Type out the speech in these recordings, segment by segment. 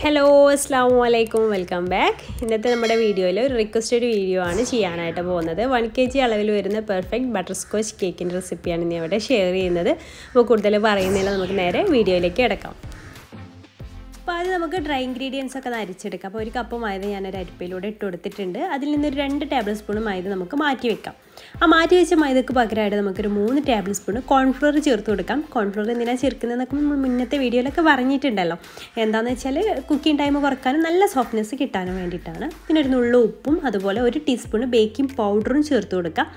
Hello, assalamualaikum, welcome back. ഇന്നത്തെ നമ്മുടെ വീഡിയോയിൽ ഒരു റിക്വസ്റ്റഡ് വീഡിയോ ആണ് ചെയ്യാനായിട്ട് പോകുന്നത്. 1 kg അളവിൽ വരുന്ന പെർഫെക്റ്റ് ബട്ടർസ്കോച്ച് കേക്കിന്റെ റെസിപ്പിയാണ് ഇന്ന് ഇവിടെ ഷെയർ ചെയ്യുന്നത്. അപ്പോൾ കൂടുതൽ പറയുന്നില്ല, നമുക്ക് നേരെ വീഡിയോയിലേക്ക് കിടക്കാം. അപ്പോൾ അത് നമുക്ക് ഡ്രൈ ഇൻഗ്രീഡിയൻസ് ഒക്കെ അരിച്ചെടുക്കാം. അപ്പോൾ ഒരു കപ്പ് മൈദ ഞാൻ ഒരു അരിപ്പയിലൂടെ ഇട്ട് കൊടുത്തിട്ടുണ്ട്. അതിൽ നിന്ന് 2 ടേബിൾ സ്പൂൺ മൈദ നമുക്ക് മാറ്റി വെക്കാം. ആ മാറ്റി വെച്ച മൈദക്ക് പകരമായിട്ട് നമുക്കൊരു 3 ടേബിൾ സ്പൂൺ കോൺഫ്ലോർ ചേർത്ത് കൊടുക്കാം. കോൺഫ്ലോർ എന്തിനാണ് ചേർക്കുന്നതെന്നൊക്കെ നമ്മൾ മുന്നത്തെ വീഡിയോയിലൊക്കെ പറഞ്ഞിട്ടുണ്ടല്ലോ. എന്താണെന്ന് വെച്ചാൽ കുക്കിംഗ് ടൈം കുറക്കാനും നല്ല സോഫ്റ്റ്നെസ് കിട്ടാനും വേണ്ടിയിട്ടാണ്. പിന്നെ ഒരു നുള്ളു ഉപ്പും അതുപോലെ 1 ടീസ്പൂൺ ബേക്കിംഗ് പൗഡറും ചേർത്ത് കൊടുക്കാം.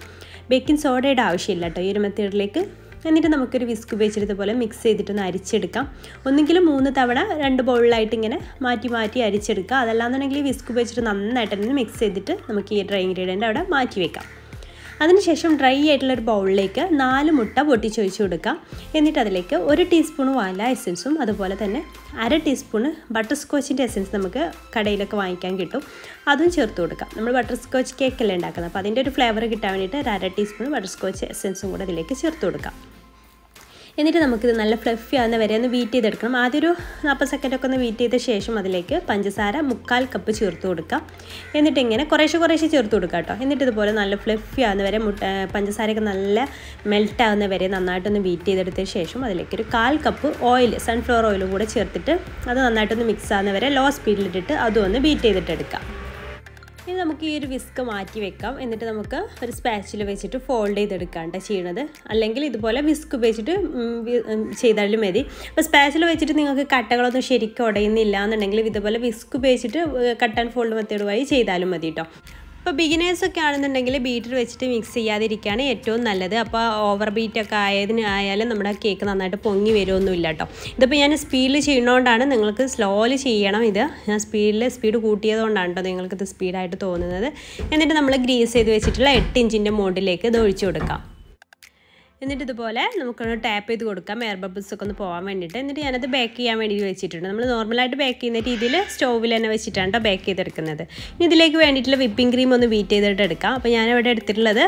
ബേക്കിംഗ് സോഡയുടെ ആവശ്യമില്ല കേട്ടോ ഈ ഒരു മെത്തേഡിലേക്ക്. എന്നിട്ട് നമുക്കൊരു വിസ്ക് ഉപയോഗിച്ചിട്ട് പോലെ മിക്സ് ചെയ്തിട്ടൊന്ന് അരിച്ചെടുക്കാം. ഒന്നെങ്കിലും 3 തവണ 2 ബൗളിലായിട്ട് ഇങ്ങനെ മാറ്റി മാറ്റി അരിച്ചെടുക്കുക. അതല്ലാന്നുണ്ടെങ്കിൽ വിസ്ക് ഉപയോഗിച്ചിട്ട് നന്നായിട്ട് തന്നെ മിക്സ് ചെയ്തിട്ട് നമുക്ക് ഈ ഡ്രൈ ഇൻഗ്രീഡിയൻ്റ് അവിടെ മാറ്റി വെക്കാം. അതിനുശേഷം ഡ്രൈ ആയിട്ടുള്ളൊരു ബൗളിലേക്ക് 4 മുട്ട പൊട്ടിച്ചൊഴിച്ച് കൊടുക്കാം. എന്നിട്ട് അതിലേക്ക് 1 ടീസ്പൂൺ വാനില എസൻസും അതുപോലെ തന്നെ 1/2 ടീസ്പൂൺ ബട്ടർസ്കോച്ചിൻ്റെ എസൻസ് നമുക്ക് കടയിലൊക്കെ വാങ്ങിക്കാൻ കിട്ടും, അതും ചേർത്ത് കൊടുക്കാം. നമ്മൾ ബട്ടർസ്കോച്ച് കേക്കല്ലേ ഉണ്ടാക്കുന്നത്, അപ്പോൾ അതിൻ്റെ ഒരു ഫ്ലേവർ കിട്ടാൻ വേണ്ടിയിട്ട് 1/2 ടീസ്പൂൺ ബട്ടർസ്കോച്ച് എസൻസും കൂടെ അതിലേക്ക് ചേർത്ത് കൊടുക്കാം. എന്നിട്ട് നമുക്കിത് നല്ല ഫ്ലഫി ആകുന്ന വരെ ഒന്ന് ബീറ്റ് ചെയ്തെടുക്കണം. ആദ്യം ഒരു 40 സെക്കൻഡൊക്കെ ഒന്ന് ബീറ്റ് ചെയ്ത ശേഷം അതിലേക്ക് പഞ്ചസാര 1/4 കപ്പ് ചേർത്ത് കൊടുക്കാം. എന്നിട്ട് ഇങ്ങനെ കുറേശ്ശെ ചേർത്ത് കൊടുക്കാം കേട്ടോ. എന്നിട്ട് ഇതുപോലെ നല്ല ഫ്ലഫി ആകുന്ന വരെ പഞ്ചസാരയൊക്കെ നല്ല മെൽറ്റ് ആകുന്ന വരെ നന്നായിട്ടൊന്ന് ബീറ്റ് ചെയ്തെടുത്ത ശേഷം അതിലേക്ക് ഒരു 1/4 കപ്പ് ഓയിൽ, സൺഫ്ലവർ ഓയിലും കൂടെ ചേർത്തിട്ട് അത് നന്നായിട്ടൊന്ന് മിക്സ് ആകുന്ന വരെ ലോ സ്പീഡിലിട്ടിട്ട് അതും ഒന്ന് ബീറ്റ് ചെയ്തിട്ടെടുക്കാം. ഇനി നമുക്ക് ഈ ഒരു വിസ്ക് മാറ്റി വെക്കാം. എന്നിട്ട് നമുക്ക് ഒരു സ്പാച്ചിൽ വെച്ചിട്ട് ഫോൾഡ് ചെയ്തെടുക്കാണ്ട് ചെയ്യണത്, അല്ലെങ്കിൽ ഇതുപോലെ വിസ്ക് ഉപയോഗിച്ചിട്ട് ചെയ്താലും മതി. അപ്പോൾ സ്പാച്ചിൽ വെച്ചിട്ട് നിങ്ങൾക്ക് കട്ടകളൊന്നും ശരിക്കും ഉടയുന്നില്ല എന്നുണ്ടെങ്കിൽ ഇതുപോലെ വിസ്ക് ഉപയോഗിച്ചിട്ട് കട്ട് ആൻഡ് ഫോൾഡ് മെത്തേഡ് വഴി ചെയ്താലും മതി കേട്ടോ. അപ്പോൾ ബിഗിനേഴ്സൊക്കെ ആണെന്നുണ്ടെങ്കിൽ ബീറ്റർ വെച്ചിട്ട് മിക്സ് ചെയ്യാതിരിക്കുകയാണ് ഏറ്റവും നല്ലത്. അപ്പോൾ ഓവർ ബീറ്റൊക്കെ ആയാലും നമ്മുടെ കേക്ക് നന്നായിട്ട് പൊങ്ങി വരുമൊന്നുമില്ല കേട്ടോ. ഇതിപ്പോൾ ഞാൻ സ്പീഡിൽ ചെയ്യുന്നതുകൊണ്ടാണ്, നിങ്ങൾക്ക് സ്ലോയിൽ ചെയ്യണം. ഇത് ഞാൻ സ്പീഡ് കൂട്ടിയതുകൊണ്ടാണ് കേട്ടോ നിങ്ങൾക്കിത് സ്പീഡായിട്ട് തോന്നുന്നത്. എന്നിട്ട് നമ്മൾ ഗ്രീസ് ചെയ്ത് വെച്ചിട്ടുള്ള 8 ഇഞ്ചിൻ്റെ മോൾഡിലേക്ക് ഇത് ഒഴിച്ചു കൊടുക്കാം. എന്നിട്ട് ഇതുപോലെ നമുക്കൊന്ന് ടാപ്പ് ചെയ്ത് കൊടുക്കാം, എയർ ബബിൾസൊക്കെ ഒന്ന് പോകാൻ വേണ്ടിയിട്ട്. എന്നിട്ട് ഞാനത് ബേക്ക് ചെയ്യാൻ വേണ്ടി വെച്ചിട്ടുണ്ട്. നമ്മൾ നോർമലായിട്ട് ബേക്ക് ചെയ്യുന്ന രീതിയിൽ സ്റ്റോവിൽ തന്നെ വെച്ചിട്ടാണ് കേട്ടോ ബേക്ക് ചെയ്തെടുക്കുന്നത്. ഇനി ഇതിലേക്ക് വേണ്ടിയിട്ടുള്ള വിപ്പിംഗ് ക്രീം ഒന്ന് ബീറ്റ് ചെയ്തിട്ട് എടുക്കാം. അപ്പോൾ ഞാനിവിടെ എടുത്തിട്ടുള്ളത്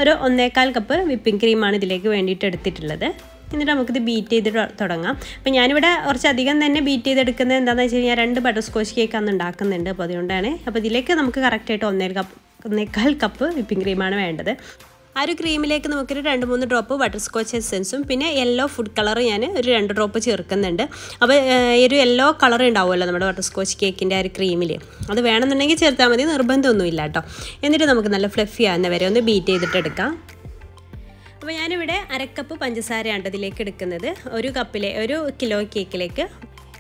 ഒരു 1/4 കപ്പ് വിപ്പിംഗ് ക്രീമാണ് ഇതിലേക്ക് വേണ്ടിയിട്ട് എടുത്തിട്ടുള്ളത്. എന്നിട്ട് നമുക്കിത് ബീറ്റ് ചെയ്ത് തുടങ്ങാം. അപ്പോൾ ഞാനിവിടെ കുറച്ചധികം തന്നെ ബീറ്റ് ചെയ്തെടുക്കുന്നത് എന്താണെന്ന് വെച്ച് കഴിഞ്ഞാൽ 2 ബട്ടർസ്കോച്ച് കേക്ക് അന്ന് ഉണ്ടാക്കുന്നുണ്ട്. അപ്പോൾ അതുകൊണ്ടാണ്. അപ്പോൾ ഇതിലേക്ക് നമുക്ക് കറക്റ്റായിട്ട് 1/4 കപ്പ് വിപ്പിംഗ് ക്രീമാണ് വേണ്ടത്. ആ ഒരു ക്രീമിലേക്ക് നമുക്കൊരു 2-3 ഡ്രോപ്പ് ബട്ടർസ്കോച്ച് എസൻസും പിന്നെ യെല്ലോ ഫുഡ് കളർ ഞാൻ ഒരു 2 ഡ്രോപ്പ് ചേർക്കുന്നുണ്ട്. അപ്പോൾ ഈ ഒരു യെല്ലോ കളർ ഉണ്ടാവുമല്ലോ നമ്മുടെ ബട്ടർസ്കോച്ച് കേക്കിൻ്റെ ആ ഒരു ക്രീമിൽ, അത് വേണമെന്നുണ്ടെങ്കിൽ ചേർത്താൽ മതി, നിർബന്ധമൊന്നുമില്ല കേട്ടോ. എന്നിട്ട് നമുക്ക് നല്ല ഫ്ലഫി ആകുന്ന വരെ ഒന്ന് ബീറ്റ് ചെയ്തിട്ട് എടുക്കാം. അപ്പോൾ ഞാനിവിടെ 1/2 കപ്പ് പഞ്ചസാരയാണ് ഇതിലേക്ക് എടുക്കുന്നത്. 1 കിലോ കേക്കിലേക്ക്.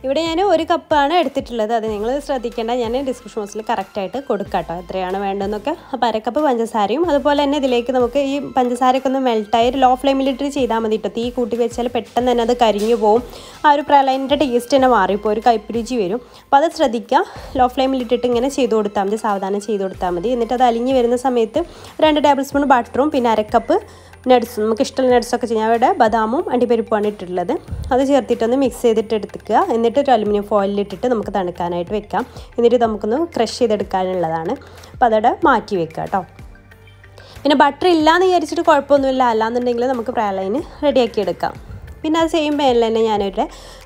ഇവിടെ ഞാൻ 1 കപ്പാണ് എടുത്തിട്ടുള്ളത്. അത് നിങ്ങൾ ശ്രദ്ധിക്കേണ്ട, ഞാൻ ഡിസ്ക്രിപ്ഷൻ ബോക്സിൽ കറക്റ്റായിട്ട് കൊടുക്കാം കേട്ടോ എത്രയാണ് വേണ്ടതെന്നൊക്കെ. അപ്പോൾ 1/2 കപ്പ് പഞ്ചസാരയും അതുപോലെ തന്നെ ഇതിലേക്ക് നമുക്ക് ഈ പഞ്ചസാരയൊക്കെ ഒന്ന് മെൽട്ടായി ലോ ഫ്ലെയിമിലിട്ട് ചെയ്താൽ മതി കേട്ടോ. തീ കൂട്ടി വെച്ചാൽ പെട്ടെന്ന് തന്നെ അത് കരിഞ്ഞു പോകും. ആ ഒരു പ്രലൈനിൻ്റെ ടേസ്റ്റ് തന്നെ മാറിപ്പോൾ ഒരു കയ്പുരുചി വരും. അപ്പോൾ അത് ശ്രദ്ധിക്കുക, ലോ ഫ്ലെയിമിലിട്ടിട്ട് ഇങ്ങനെ ചെയ്ത് കൊടുത്താൽ മതി, സാവധാനം ചെയ്ത് കൊടുത്താൽ മതി. എന്നിട്ട് അത് അലിഞ്ഞ് വരുന്ന സമയത്ത് 2 ടേബിൾ സ്പൂൺ ബട്ടറും പിന്നെ 1/2 കപ്പ് നട്ട്സ്, നമുക്ക് ഇഷ്ടമുള്ള നട്ട്സൊക്കെ ചെയ്യാം. അവിടെ ബദാമും അണ്ടിപ്പരിപ്പുമാണ് ഇട്ടിട്ടുള്ളത്. അത് ചേർത്തിട്ടൊന്ന് മിക്സ് ചെയ്തിട്ട് എടുക്കുക. എന്നിട്ട് ഒരു അലുമിനിയം ഫോയിലിട്ടിട്ട് നമുക്ക് തണുക്കാനായിട്ട് വെക്കാം. എന്നിട്ട് നമുക്കൊന്ന് ക്രഷ് ചെയ്തെടുക്കാനുള്ളതാണ്. അപ്പോൾ അതവിടെ മാറ്റി വെക്കുക കേട്ടോ. പിന്നെ ബട്ടർ ഇല്ലയെന്ന് വിചാരിച്ചിട്ട് കുഴപ്പമൊന്നുമില്ല, അല്ലാന്നുണ്ടെങ്കിൽ നമുക്ക് പ്രാലൈന് റെഡിയാക്കി എടുക്കാം. പിന്നെ അത് സെയിം പാനിൽ തന്നെ ഞാനൊരു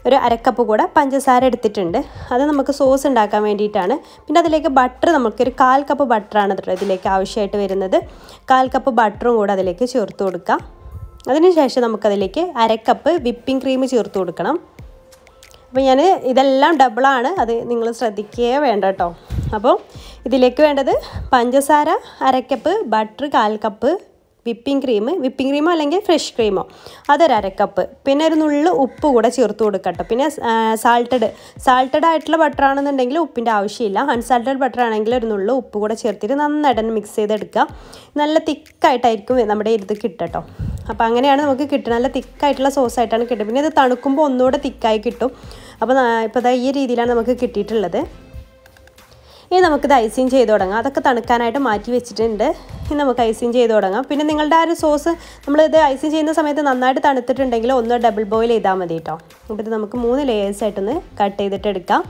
1/2 കപ്പ് കൂടെ പഞ്ചസാര എടുത്തിട്ടുണ്ട്. അത് നമുക്ക് സോസ് ഉണ്ടാക്കാൻ വേണ്ടിയിട്ടാണ്. പിന്നെ അതിലേക്ക് ബട്ടർ നമുക്കൊരു 1/4 കപ്പ് ബട്ടറാണ് ഇതിലേക്ക് ആവശ്യമായിട്ട് വരുന്നത്. 1/4 കപ്പ് ബട്ടറും കൂടെ അതിലേക്ക് ചേർത്ത് കൊടുക്കാം. അതിനുശേഷം നമുക്കതിലേക്ക് 1/2 കപ്പ് വിപ്പിംഗ് ക്രീം ചേർത്ത് കൊടുക്കണം. അപ്പോൾ ഞാൻ ഇതെല്ലാം ഡബിളാണ്, അത് നിങ്ങൾ ശ്രദ്ധിക്കുകയേ വേണ്ട കേട്ടോ. അപ്പോൾ ഇതിലേക്ക് വേണ്ടത് പഞ്ചസാര 1/2 കപ്പ്, ബട്ടർ 1/4 കപ്പ്, വിപ്പിംഗ് ക്രീമോ അല്ലെങ്കിൽ ഫ്രഷ് ക്രീമോ അതൊരു 1/2 കപ്പ്, പിന്നെ ഒരു നുള്ളു ഉപ്പ് കൂടെ ചേർത്ത് കൊടുക്കട്ടോ. പിന്നെ സാൾട്ടഡ് ആയിട്ടുള്ള ബട്ടർ ആണെന്നുണ്ടെങ്കിൽ ഉപ്പിൻ്റെ ആവശ്യമില്ല. അൺസാൾട്ടഡ് ബട്ടർ ആണെങ്കിൽ ഒരു നുള്ളു ഉപ്പ് കൂടെ ചേർത്തിട്ട് നന്നായിട്ട് തന്നെ മിക്സ് ചെയ്തെടുക്കുക. നല്ല തിക്കായിട്ടായിരിക്കും നമ്മുടെ ഇത് കിട്ടട്ടോ. അപ്പോൾ അങ്ങനെയാണ് നമുക്ക് കിട്ടുക, നല്ല തിക്കായിട്ടുള്ള സോസായിട്ടാണ് കിട്ടുക. പിന്നെ ഇത് തണുക്കുമ്പോൾ ഒന്നുകൂടെ തിക്കായി കിട്ടും. അപ്പോൾ ഇപ്പോൾ ഈ രീതിയിലാണ് നമുക്ക് കിട്ടിയിട്ടുള്ളത്. ഇനി നമുക്കിത് ഐസിങ് ചെയ്ത് തുടങ്ങാം. അതൊക്കെ തണുക്കാനായിട്ട് മാറ്റി വെച്ചിട്ടുണ്ട്. ഇനി നമുക്ക് ഐസിങ് ചെയ്ത് തുടങ്ങാം. പിന്നെ നിങ്ങളുടെ ആ ഒരു സോസ് നമ്മളിത് ഐസിങ് ചെയ്യുന്ന സമയത്ത് നന്നായിട്ട് തണുത്തിട്ടുണ്ടെങ്കിൽ ഒന്ന് ഡബിൾ ബോയിൽ ചെയ്താൽ മതി കേട്ടോ. അപ്പോൾ ഇത് നമുക്ക് 3 ലെയേഴ്സായിട്ടൊന്ന് കട്ട് ചെയ്തിട്ട് എടുക്കാം.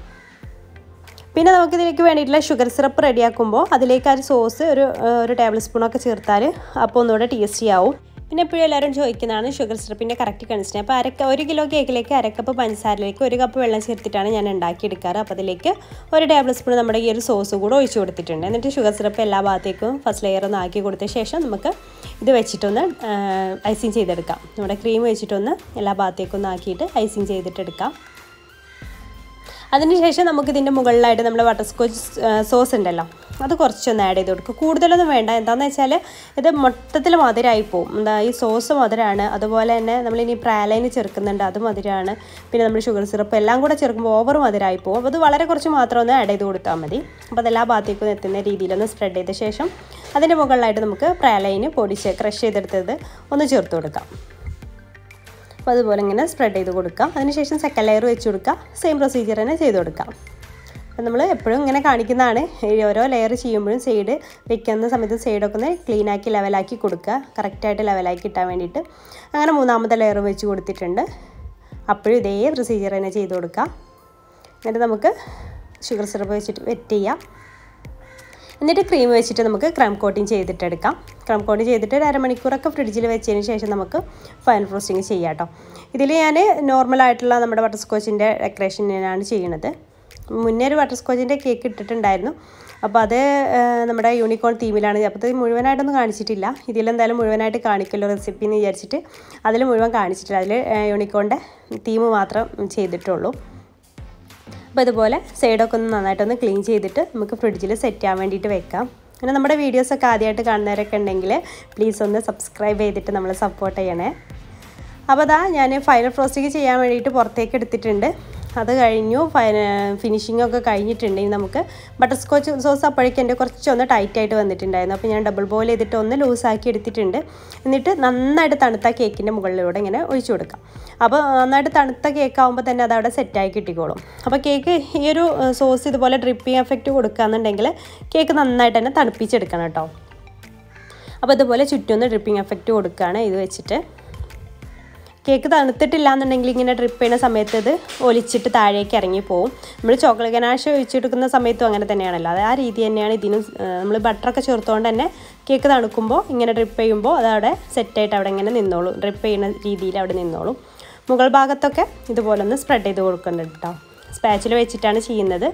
പിന്നെ നമുക്കിതിലേക്ക് വേണ്ടിയിട്ടുള്ള ഷുഗർ സിറപ്പ് റെഡിയാക്കുമ്പോൾ അതിലേക്ക് ആ ഒരു സോസ് ഒരു ടേബിൾ സ്പൂണൊക്കെ ചേർത്താൽ അപ്പോൾ ഒന്നുകൂടെ ടേസ്റ്റി ആവും. പിന്നെ എപ്പോഴും എല്ലാവരും ചോദിക്കുന്നതാണ് ഷുഗർ സിറപ്പിൻ്റെ കറക്റ്റ് കൺസിസ്റ്റൻസി. അപ്പോൾ 1 കിലോ കേക്കിലേക്ക് 1 കപ്പ് പഞ്ചസാരയിലേക്ക് 1 കപ്പ് വെള്ളം ചേർത്തിട്ടാണ് ഞാൻ ഉണ്ടാക്കിയെടുക്കാറ്. അപ്പോൾ അതിലേക്ക് 1 ടേബിൾ സ്പൂൺ നമ്മുടെ ഈ ഒരു സോസ് കൂടെ ഒഴിച്ച് കൊടുത്തിട്ടുണ്ട്. എന്നിട്ട് ഷുഗർ സിറപ്പ് എല്ലാ ഭാഗത്തേക്കും ഫസ്റ്റ് ലെയർ ഒന്ന് ആക്കി കൊടുത്ത ശേഷം നമുക്ക് ഇത് വെച്ചിട്ടൊന്ന് ഐസിങ് ചെയ്തെടുക്കാം. നമ്മുടെ ക്രീം വെച്ചിട്ടൊന്ന് എല്ലാ ഭാഗത്തേക്കും ഒന്ന് ആക്കിയിട്ട് ഐസിങ് ചെയ്തിട്ടെടുക്കാം. അതിനുശേഷം നമുക്കിതിൻ്റെ മുകളിലായിട്ട് നമ്മൾ ബട്ടർസ്കോച്ച് സോസ് ഉണ്ടല്ലോ, അത് കുറച്ചൊന്ന് ആഡ് ചെയ്ത് കൊടുക്കുക. കൂടുതലൊന്നും വേണ്ട. എന്താണെന്ന് വെച്ചാൽ ഇത് മൊത്തത്തിൽ മധുരമായി പോവും. ഈ സോസ് മധുരമാണ്, അതുപോലെ തന്നെ നമ്മളിനി പ്രാലൈന് ചേർക്കുന്നുണ്ട്, അത് മധുരമാണ്. പിന്നെ നമ്മൾ ഷുഗർ സിറപ്പ് എല്ലാം കൂടെ ചേർക്കുമ്പോൾ ഓവർ മധുരമായി പോവും. അപ്പോൾ അത് വളരെ കുറച്ച് മാത്രം ഒന്ന് ആഡ് ചെയ്ത് കൊടുത്താൽ മതി. അപ്പോൾ അതെല്ലാ ഭാഗത്തേക്കും എത്തുന്ന രീതിയിലൊന്ന് സ്പ്രെഡ് ചെയ്ത ശേഷം അതിൻ്റെ മുകളിലായിട്ട് നമുക്ക് പ്രാലൈന് പൊടിച്ച് ക്രഷ് ചെയ്തെടുത്തത് ഒന്ന് ചേർത്ത് കൊടുക്കാം. അപ്പോൾ അതുപോലെ ഇങ്ങനെ സ്പ്രെഡ് ചെയ്ത് കൊടുക്കാം. അതിനുശേഷം സെക്കൻഡ് ലെയർ വെച്ച് കൊടുക്കുക. സെയിം പ്രൊസീജിയർ തന്നെ ചെയ്ത് കൊടുക്കാം. അപ്പോൾ നമ്മൾ എപ്പോഴും ഇങ്ങനെ കാണിക്കുന്നതാണ്, ഓരോ ലെയർ ചെയ്യുമ്പോഴും സൈഡ് വെക്കുന്ന സമയത്ത് സൈഡൊക്കെ ഒന്ന് ക്ലീനാക്കി ലെവലാക്കി കൊടുക്കുക, കറക്റ്റായിട്ട് ലെവലാക്കി കിട്ടാൻ വേണ്ടിയിട്ട്. അങ്ങനെ 3ാമത്തെ ലെയർ വെച്ച് കൊടുത്തിട്ടുണ്ട്. അപ്പോഴും ഇതേ പ്രൊസീജിയർ തന്നെ ചെയ്ത് കൊടുക്കുക. എന്നിട്ട് നമുക്ക് ഷുഗർ സിറപ്പ് വെച്ചിട്ട് വെറ്റ് ചെയ്യാം. എന്നിട്ട് ക്രീം വെച്ചിട്ട് നമുക്ക് ക്രം കോട്ടിങ് ചെയ്തിട്ടെടുക്കാം. ക്രം കോട്ടിങ് ചെയ്തിട്ട് 1/2 മണിക്കൂറൊക്കെ ഫ്രിഡ്ജിൽ വെച്ചതിന് ശേഷം നമുക്ക് ഫൈനൽ ഫ്രോസ്റ്റിങ് ചെയ്യാം കേട്ടോ. ഇതിൽ ഞാൻ നോർമലായിട്ടുള്ള നമ്മുടെ ബട്ടർസ്കോച്ചിൻ്റെ ഡെക്കറേഷനാണ് ചെയ്യുന്നത്. മുന്നേ ഒരു ബട്ടർസ്കോച്ചിൻ്റെ കേക്ക് ഇട്ടിട്ടുണ്ടായിരുന്നു. അപ്പോൾ അത് നമ്മുടെ യൂണിക്കോൺ തീമിലാണ്. അപ്പോൾ അത് മുഴുവനായിട്ടൊന്നും കാണിച്ചിട്ടില്ല. ഇതിലെന്തായാലും മുഴുവനായിട്ട് കാണിക്കുമല്ലോ റെസിപ്പി എന്ന് വിചാരിച്ചിട്ട് അതിൽ മുഴുവൻ കാണിച്ചിട്ടില്ല. അതിൽ യൂണിക്കോണിൻ്റെ തീം മാത്രം ചെയ്തിട്ടുള്ളൂ. അപ്പോൾ ഇതുപോലെ സൈഡൊക്കെ ഒന്ന് നന്നായിട്ടൊന്ന് ക്ലീൻ ചെയ്തിട്ട് നമുക്ക് ഫ്രിഡ്ജിൽ സെറ്റ് ചെയ്യാൻ വേണ്ടിയിട്ട് വെക്കാം. അങ്ങനെ നമ്മുടെ വീഡിയോസൊക്കെ ആദ്യമായിട്ട് കാണുന്നവരൊക്കെ ഉണ്ടെങ്കിൽ പ്ലീസ് ഒന്ന് സബ്സ്ക്രൈബ് ചെയ്തിട്ട് നമ്മൾ സപ്പോർട്ട് ചെയ്യണേ. അപ്പോൾ അതാ ഞാൻ ഫൈനൽ ഫ്രോസ്റ്റിംഗ് ചെയ്യാൻ വേണ്ടിയിട്ട് പുറത്തേക്ക് എടുത്തിട്ടുണ്ട്. അത് കഴിഞ്ഞു, ഫിനിഷിങ്ങൊക്കെ കഴിഞ്ഞിട്ടുണ്ട്. ഇനി നമുക്ക് ബട്ടർസ്കോച്ച് സോസ് അപ്പോഴേക്കും എൻ്റെ കുറച്ചൊന്ന് ടൈറ്റായിട്ട് വന്നിട്ടുണ്ടായിരുന്നു. അപ്പോൾ ഞാൻ ഡബിൾ ബോയിൽ ചെയ്തിട്ട് ഒന്ന് ലൂസാക്കി എടുത്തിട്ടുണ്ട്. എന്നിട്ട് നന്നായിട്ട് തണുത്ത കേക്കിൻ്റെ മുകളിലൂടെ ഇങ്ങനെ ഒഴിച്ചു കൊടുക്കാം. അപ്പോൾ നന്നായിട്ട് തണുത്ത കേക്ക് ആകുമ്പോൾ തന്നെ അതവിടെ സെറ്റായി കിട്ടിക്കോളും. അപ്പോൾ കേക്ക് ഈ ഒരു സോസ് ഇതുപോലെ ഡ്രിപ്പിംഗ് എഫക്റ്റ് കൊടുക്കുകയെന്നുണ്ടെങ്കിൽ കേക്ക് നന്നായിട്ട് തന്നെ തണുപ്പിച്ചെടുക്കണം കേട്ടോ. അപ്പോൾ ഇതുപോലെ ചുറ്റൊന്ന് ഡ്രിപ്പിംഗ് എഫക്റ്റ് കൊടുക്കുകയാണ് ഇത് വെച്ചിട്ട്. കേക്ക് തണുത്തിട്ടില്ല എന്നുണ്ടെങ്കിൽ ഇങ്ങനെ ഡ്രിപ്പ് ചെയ്യുന്ന സമയത്ത് ഇത് ഒലിച്ചിട്ട് താഴേക്ക് ഇറങ്ങി പോകും. നമ്മൾ ചോക്ലേറ്റ് ഗനാഷ് ഒഴിച്ചെടുക്കുന്ന സമയത്തും അങ്ങനെ തന്നെയാണല്ലോ, അത് ആ രീതി തന്നെയാണ് ഇതിനും. നമ്മൾ ബട്ടറൊക്കെ ചേർത്തുകൊണ്ട് തന്നെ കേക്ക് തണുക്കുമ്പോൾ ഇങ്ങനെ ഡ്രിപ്പ് ചെയ്യുമ്പോൾ അതവിടെ സെറ്റായിട്ട് അവിടെ ഇങ്ങനെ നിന്നോളും. ഡ്രിപ്പ് ചെയ്യുന്ന രീതിയിൽ അവിടെ നിന്നോളും. മുകൾ ഭാഗത്തൊക്കെ ഇതുപോലെ ഒന്ന് സ്പ്രെഡ് ചെയ്ത് കൊടുക്കുന്നുണ്ട് കേട്ടോ. സ്പാച്ചിൽ വെച്ചിട്ടാണ് ചെയ്യുന്നത്.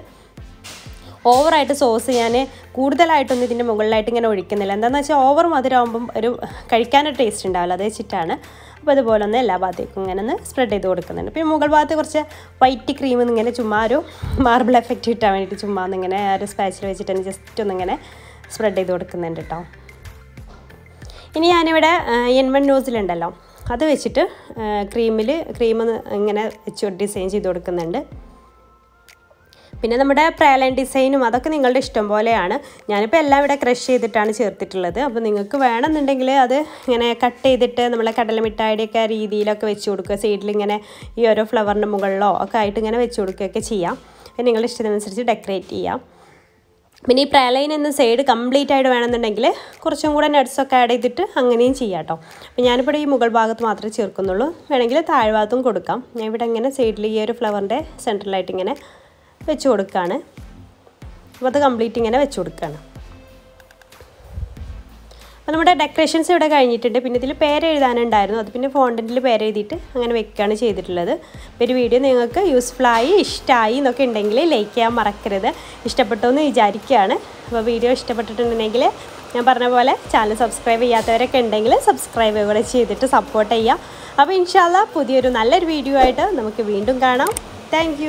ഓവറായിട്ട് സോസ് ഞാൻ കൂടുതലായിട്ടൊന്നും ഇതിൻ്റെ മുകളിലായിട്ട് ഇങ്ങനെ ഒഴിക്കുന്നില്ല. എന്താണെന്ന് വെച്ചാൽ ഓവർ മധുരമാകുമ്പം ഒരു കഴിക്കാനൊരു ടേസ്റ്റ് ഉണ്ടാവില്ല, അത് വെച്ചിട്ടാണ്. അപ്പോൾ അതുപോലെ ഒന്ന് എല്ലാ ഭാഗത്തേക്കും ഇങ്ങനെ ഒന്ന് സ്പ്രെഡ് ചെയ്ത് കൊടുക്കുന്നുണ്ട്. പിന്നെ മുകൾ ഭാഗത്ത് കുറച്ച് വൈറ്റ് ക്രീം ഇങ്ങനെ ചുമ്മാ ഒരു മാർബിൾ എഫക്റ്റ് കിട്ടാൻ വേണ്ടിയിട്ട് ചുമ്മാ ഒന്നിങ്ങനെ ഒരു സ്പാച്ചിൽ വെച്ചിട്ട് തന്നെ ജസ്റ്റ് ഒന്നിങ്ങനെ സ്പ്രെഡ് ചെയ്ത് കൊടുക്കുന്നുണ്ട് കേട്ടോ. ഇനി ഞാനിവിടെ N1 നോസിലുണ്ടല്ലോ, അത് വെച്ചിട്ട് ക്രീം ഇങ്ങനെ വെച്ച് ഡിസൈൻ ചെയ്ത് കൊടുക്കുന്നുണ്ട്. പിന്നെ നമ്മുടെ പ്രാലൈൻ ഡിസൈനും അതൊക്കെ നിങ്ങളുടെ ഇഷ്ടം പോലെയാണ്. ഞാനിപ്പോൾ എല്ലാം ഇവിടെ ക്രഷ് ചെയ്തിട്ടാണ് ചേർത്തിട്ടുള്ളത്. അപ്പോൾ നിങ്ങൾക്ക് വേണമെന്നുണ്ടെങ്കിൽ അത് ഇങ്ങനെ കട്ട് ചെയ്തിട്ട് നമ്മളെ കടലമിഠായിയുടെയൊക്കെ രീതിയിലൊക്കെ വെച്ച് കൊടുക്കുക. സൈഡിലിങ്ങനെ ഈ ഓരോ ഫ്ലവറിൻ്റെ മുകളിലോ ഒക്കെ ആയിട്ട് ഇങ്ങനെ വെച്ച് കൊടുക്കുകയൊക്കെ ചെയ്യാം. നിങ്ങളുടെ ഇഷ്ടത്തിനനുസരിച്ച് ഡെക്കറേറ്റ് ചെയ്യാം. പിന്നെ ഈ പ്രാലൈൻ എന്ന സൈഡ് കംപ്ലീറ്റ് ആയിട്ട് വേണമെന്നുണ്ടെങ്കിൽ കുറച്ചും കൂടെ നട്ട്സൊക്കെ ആഡ് ചെയ്തിട്ട് അങ്ങനെയും ചെയ്യാം കേട്ടോ. അപ്പോൾ ഞാനിവിടെ ഈ മുകൾ ഭാഗത്ത് മാത്രമേ ചേർക്കുന്നുള്ളൂ. വേണമെങ്കിൽ താഴ്ഭാഗത്തും കൊടുക്കാം. ഞാൻ ഇവിടെ ഇങ്ങനെ സൈഡിൽ ഈ ഒരു ഫ്ലവറിൻ്റെ സെൻറ്ററിലായിട്ട് ഇങ്ങനെ വെച്ച് കൊടുക്കുകയാണ്. അപ്പോൾ അത് കംപ്ലീറ്റ് ഇങ്ങനെ വെച്ച് കൊടുക്കുകയാണ്. അപ്പോൾ നമ്മുടെ ഡെക്കറേഷൻസ് ഇവിടെ കഴിഞ്ഞിട്ടുണ്ട്. പിന്നെ ഇതിൽ പേര് എഴുതാനുണ്ടായിരുന്നു, അത് പിന്നെ ഫോണ്ടൻറ്റിൽ പേര് എഴുതിയിട്ട് അങ്ങനെ വെക്കുകയാണ് ചെയ്തിട്ടുള്ളത്. അപ്പോൾ ഒരു വീഡിയോ നിങ്ങൾക്ക് യൂസ്ഫുള്ളായി ഇഷ്ടമായി എന്നൊക്കെ ഉണ്ടെങ്കിൽ ലൈക്ക് ചെയ്യാൻ മറക്കരുത്. ഇഷ്ടപ്പെട്ടു എന്ന് വിചാരിക്കുകയാണ്. അപ്പോൾ വീഡിയോ ഇഷ്ടപ്പെട്ടിട്ടുണ്ടെങ്കിൽ ഞാൻ പറഞ്ഞ പോലെ ചാനൽ സബ്സ്ക്രൈബ് ചെയ്യാത്തവരൊക്കെ ഉണ്ടെങ്കിൽ സബ്സ്ക്രൈബ് കൂടെ ചെയ്തിട്ട് സപ്പോർട്ട് ചെയ്യാം. അപ്പോൾ ഇൻഷാ അല്ലാഹ് പുതിയൊരു നല്ലൊരു വീഡിയോ ആയിട്ട് നമുക്ക് വീണ്ടും കാണാം. താങ്ക്